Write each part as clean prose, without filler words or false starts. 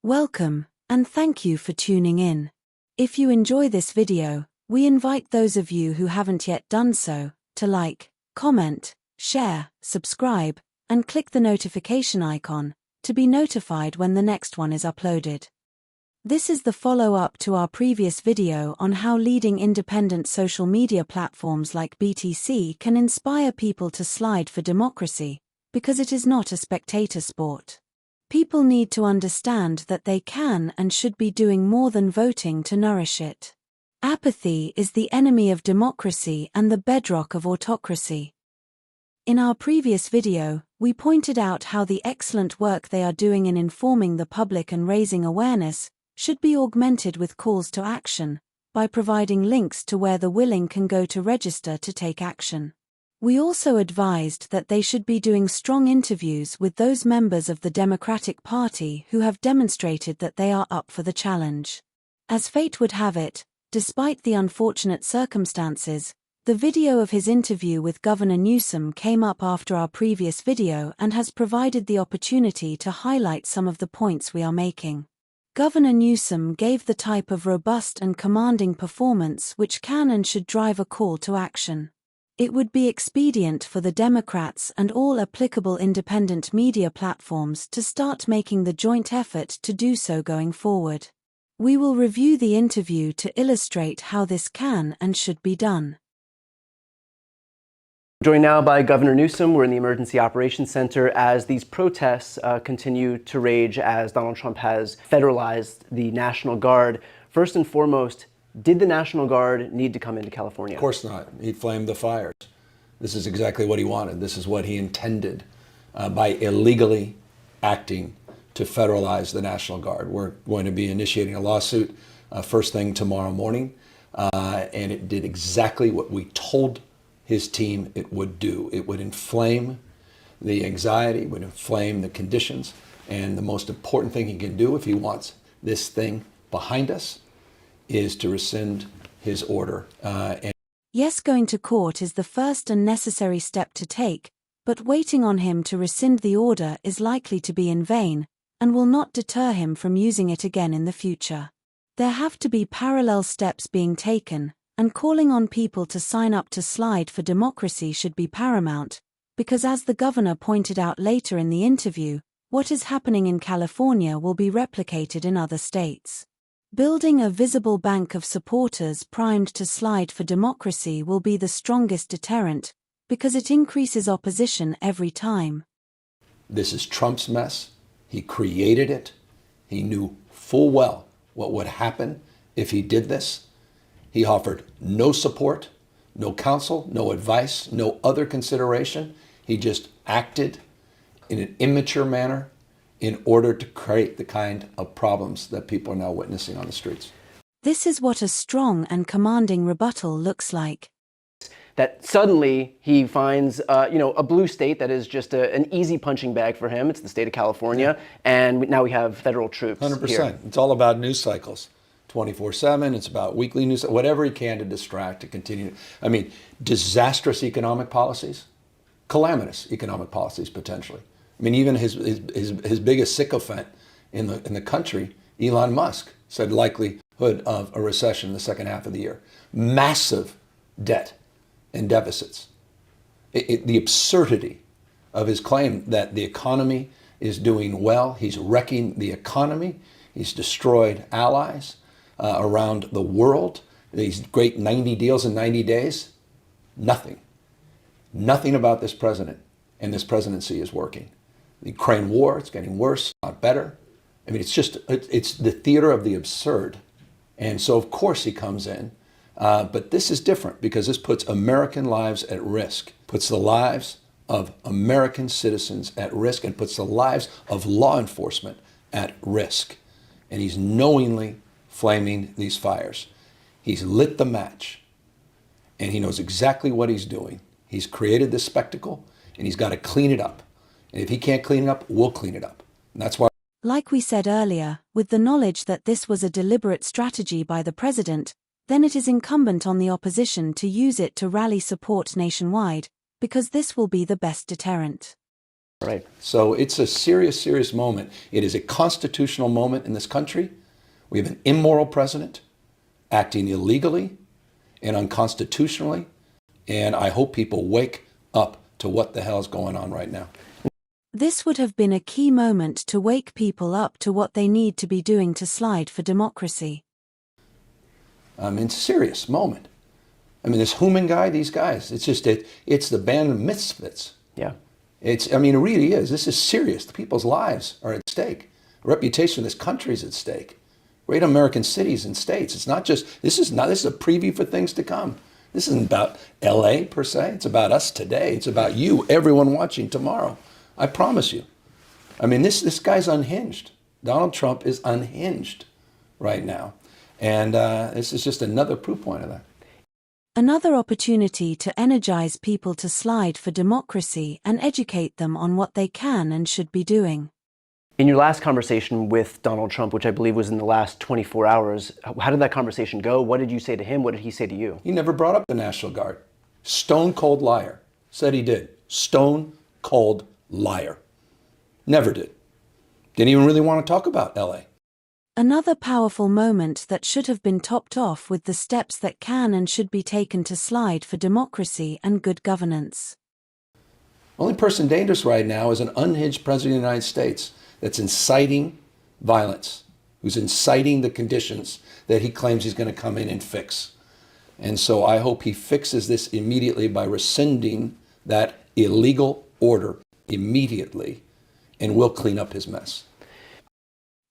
Welcome, and thank you for tuning in. If you enjoy this video, we invite those of you who haven't yet done so, to like, comment, share, subscribe, and click the notification icon, to be notified when the next one is uploaded. This is the follow-up to our previous video on how leading independent social media platforms like BTC can inspire people to slide for democracy, because it is not a spectator sport. People need to understand that they can and should be doing more than voting to nourish it. Apathy is the enemy of democracy and the bedrock of autocracy. In our previous video, we pointed out how the excellent work they are doing in informing the public and raising awareness should be augmented with calls to action, by providing links to where the willing can go to register to take action. We also advised that they should be doing strong interviews with those members of the Democratic Party who have demonstrated that they are up for the challenge. As fate would have it, despite the unfortunate circumstances, the video of his interview with Governor Newsom came up after our previous video and has provided the opportunity to highlight some of the points we are making. Governor Newsom gave the type of robust and commanding performance which can and should drive a call to action. It would be expedient for the Democrats and all applicable independent media platforms to start making the joint effort to do so going forward. We will review the interview to illustrate how this can and should be done. Joined now by Governor Newsom. We're in the Emergency Operations Center as these protests continue to rage as Donald Trump has federalized the National Guard. First and foremost, did the National Guard need to come into California? Of course not. He flamed the fires. This is exactly what he wanted. This is what he intended by illegally acting to federalize the National Guard. We're going to be initiating a lawsuit first thing tomorrow morning, and it did exactly what we told his team it would do. It would inflame the anxiety, would inflame the conditions, and the most important thing he can do if he wants this thing behind us is to rescind his order. Yes, going to court is the first and necessary step to take, but waiting on him to rescind the order is likely to be in vain, and will not deter him from using it again in the future. There have to be parallel steps being taken, and calling on people to sign up to slide for democracy should be paramount, because as the governor pointed out later in the interview, what is happening in California will be replicated in other states. Building a visible bank of supporters primed to slide for democracy will be the strongest deterrent, because it increases opposition every time. This is Trump's mess. He created it. He knew full well what would happen if he did this. He offered no support, no counsel, no advice, no other consideration. He just acted in an immature manner in order to create the kind of problems that people are now witnessing on the streets. This is what a strong and commanding rebuttal looks like. That suddenly he finds, a blue state that is just an easy punching bag for him. It's the state of California, and now we have federal troops 100%. here. It's all about news cycles. 24/7, it's about weekly news, whatever he can to distract, to continue. I mean, disastrous economic policies, calamitous economic policies potentially. I mean, even his biggest sycophant in the country, Elon Musk, said likelihood of a recession in the second half of the year. Massive debt and deficits. The absurdity of his claim that the economy is doing well. He's wrecking the economy. He's destroyed allies around the world. These great 90 deals in 90 days. Nothing about this president and this presidency is working. The Ukraine war, it's getting worse, not better. I mean, it's the theater of the absurd. And so, of course, he comes in. But this is different because this puts American lives at risk, puts the lives of American citizens at risk, and puts the lives of law enforcement at risk. And he's knowingly flaming these fires. He's lit the match, and he knows exactly what he's doing. He's created this spectacle, and he's got to clean it up. And if he can't clean it up, we'll clean it up. And that's why. Like we said earlier, with the knowledge that this was a deliberate strategy by the president, then it is incumbent on the opposition to use it to rally support nationwide, because this will be the best deterrent. Right. So it's a serious, serious moment. It is a constitutional moment in this country. We have an immoral president acting illegally and unconstitutionally. And I hope people wake up to what the hell is going on right now. This would have been a key moment to wake people up to what they need to be doing to slide for democracy. I mean, serious moment. I mean, this Human guy, these guys, it's the band of misfits. Yeah. I mean, it really is. This is serious. The people's lives are at stake. The reputation of this country is at stake. Great American cities and states. It's not just, this is a preview for things to come. This isn't about LA per se. It's about us today. It's about you, everyone watching tomorrow. I promise you. I mean, this guy's unhinged. Donald Trump is unhinged right now. And this is just another proof point of that. Another opportunity to energize people to slide for democracy and educate them on what they can and should be doing. In your last conversation with Donald Trump, which I believe was in the last 24 hours, how did that conversation go? What did you say to him? What did he say to you? He never brought up the National Guard. Stone cold liar. Said he did. Stone cold liar. Never did. Didn't even really want to talk about LA. Another powerful moment that should have been topped off with the steps that can and should be taken to slide for democracy and good governance. Only person dangerous right now is an unhinged president of the United States that's inciting violence, who's inciting the conditions that he claims he's going to come in and fix. And so I hope he fixes this immediately by rescinding that illegal order immediately, and we'll clean up his mess.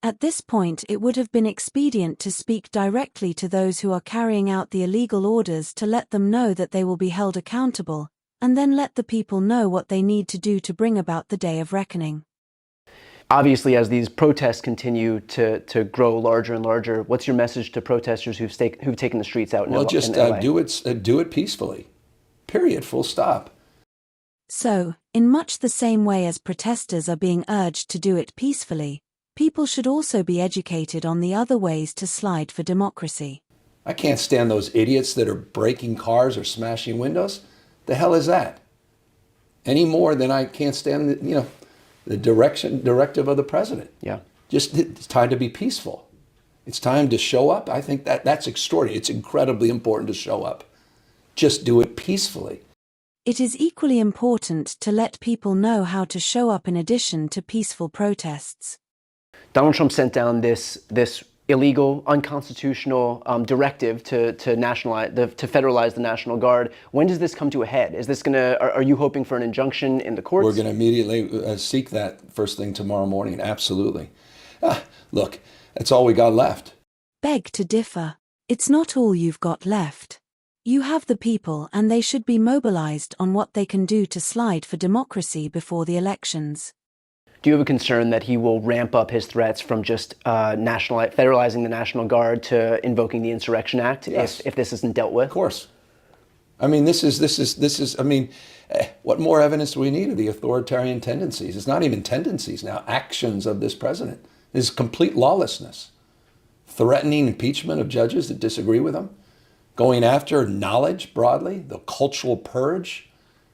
At this point, it would have been expedient to speak directly to those who are carrying out the illegal orders to let them know that they will be held accountable, and then let the people know what they need to do to bring about the day of reckoning. Obviously, as these protests continue to grow larger and larger, what's your message to protesters who've taken the streets out in LA? Well, just do it peacefully. Period. Full stop. So, in much the same way as protesters are being urged to do it peacefully, people should also be educated on the other ways to slide for democracy. I can't stand those idiots that are breaking cars or smashing windows. The hell is that? Any more than I can't stand the directive of the president. Yeah. Just, it's time to be peaceful. It's time to show up. I think that's extraordinary. It's incredibly important to show up. Just do it peacefully. It is equally important to let people know how to show up in addition to peaceful protests. Donald Trump sent down this illegal, unconstitutional directive to federalize the National Guard. When does this come to a head? Are you hoping for an injunction in the courts? We're going to immediately seek that first thing tomorrow morning. Absolutely. Look, that's all we got left. Beg to differ. It's not all you've got left. You have the people, and they should be mobilized on what they can do to slide for democracy before the elections. Do you have a concern that he will ramp up his threats from just federalizing the National Guard to invoking the Insurrection Act? Yes. if this isn't dealt with? Of course. I mean, this is. I mean, what more evidence do we need of the authoritarian tendencies? It's not even tendencies now. Actions of this president is complete lawlessness, threatening impeachment of judges that disagree with him, going after knowledge broadly, the cultural purge,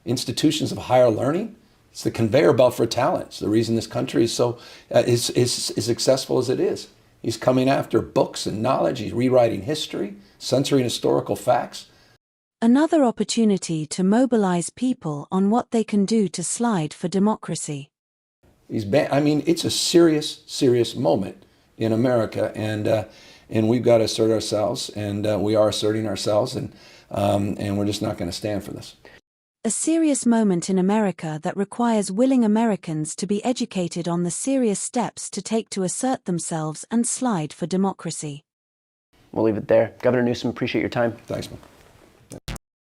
institutions of higher learning. It's the conveyor belt for talent. It's the reason this country is so is successful as it is. He's coming after books and knowledge. He's rewriting history, censoring historical facts. Another opportunity to mobilize people on what they can do to slide for democracy. It's a serious, serious moment in America, and we've got to assert ourselves, and we are asserting ourselves, and we're just not going to stand for this. A serious moment in America that requires willing Americans to be educated on the serious steps to take to assert themselves and slide for democracy. We'll leave it there. Governor Newsom, appreciate your time. Thanks, man.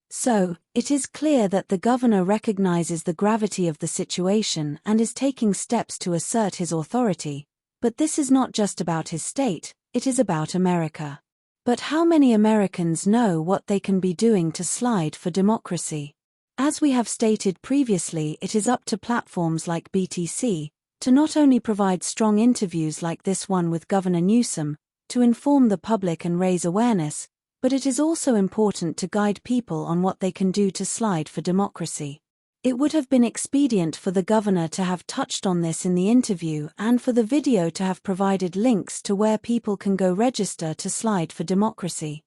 So, it is clear that the governor recognizes the gravity of the situation and is taking steps to assert his authority. But this is not just about his state, it is about America. But how many Americans know what they can be doing to slide for democracy? As we have stated previously, it is up to platforms like BTC to not only provide strong interviews like this one with Governor Newsom, to inform the public and raise awareness, but it is also important to guide people on what they can do to slide for democracy. It would have been expedient for the governor to have touched on this in the interview and for the video to have provided links to where people can go register to slide for democracy.